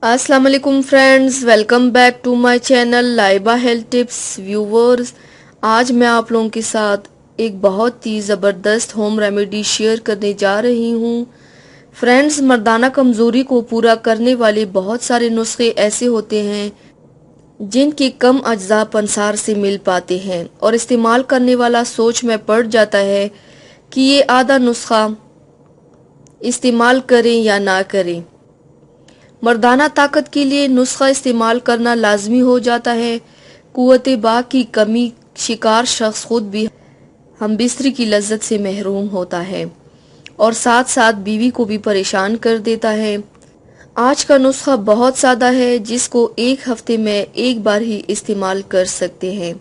अस्सलाम वालेकुम friends, welcome back to my channel Laiba health tips. Viewers, आज मैं आप लोगों के साथ एक बहुत ही ज़बरदस्त होम रेमेडी शेयर करने जा रही हूँ। फ्रेंड्स, मर्दाना कमज़ोरी को पूरा करने वाले बहुत सारे नुस्खे ऐसे होते हैं जिनके कम अज्जा पंसार से मिल पाते हैं और इस्तेमाल करने वाला सोच में पड़ जाता है कि ये आधा नुस्खा इस्तेमाल करें या ना करें। मर्दाना ताकत के लिए नुस्खा इस्तेमाल करना लाजमी हो जाता है। कुव्वत बा की कमी शिकार शख्स खुद भी हम बिस्तरी की लज्जत से महरूम होता है और साथ साथ बीवी को भी परेशान कर देता है। आज का नुस्खा बहुत सादा है जिसको एक हफ्ते में एक बार ही इस्तेमाल कर सकते हैं।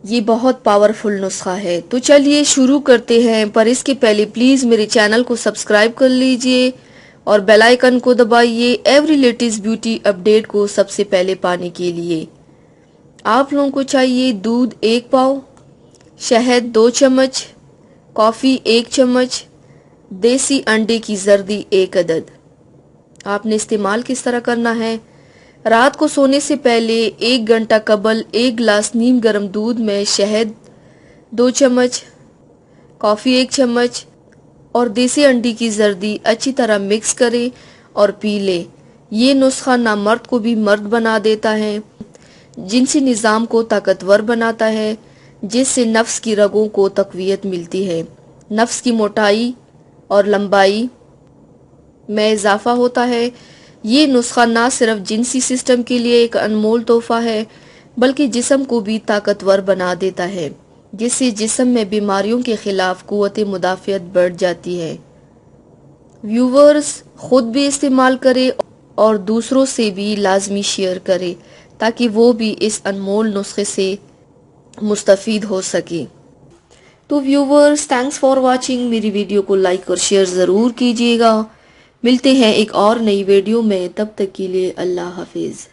ये बहुत पावरफुल नुस्खा है, तो चलिए शुरू करते हैं। पर इसके पहले प्लीज मेरे चैनल को सब्सक्राइब कर लीजिए और बेल आइकन को दबाइए एवरी लेटेस्ट ब्यूटी अपडेट को सबसे पहले पाने के लिए। आप लोगों को चाहिए दूध 1 पाव, शहद 2 चम्मच, कॉफ़ी 1 चम्मच, देसी अंडे की जर्दी 1 अदद। आपने इस्तेमाल किस तरह करना है? रात को सोने से पहले 1 घंटा कबल 1 गिलास नीम गर्म दूध में शहद 2 चम्मच, कॉफ़ी 1 चम्मच और देसी अंडी की जर्दी अच्छी तरह मिक्स करें और पी लें। ये नुस्खा ना मर्द को भी मर्द बना देता है, जिनसी निज़ाम को ताकतवर बनाता है, जिससे नफ्स की रगों को तक़वियत मिलती है, नफ्स की मोटाई और लंबाई में इजाफा होता है। ये नुस्खा ना सिर्फ जिनसी सिस्टम के लिए एक अनमोल तोहफा है बल्कि जिस्म को भी ताकतवर बना देता है, जिससे जिस्म में बीमारियों के खिलाफ कुव्वत मुदाफ़ियत बढ़ जाती है। व्यूवर्स, खुद भी इस्तेमाल करें और दूसरों से भी लाजमी शेयर करें ताकि वो भी इस अनमोल नुस्खे से मुस्तफ़ीद हो सके। तो व्यूवर्स, थैंक्स फॉर वाचिंग। मेरी वीडियो को लाइक और शेयर ज़रूर कीजिएगा। मिलते हैं एक और नई वीडियो में, तब तक के लिए अल्लाह हाफिज़।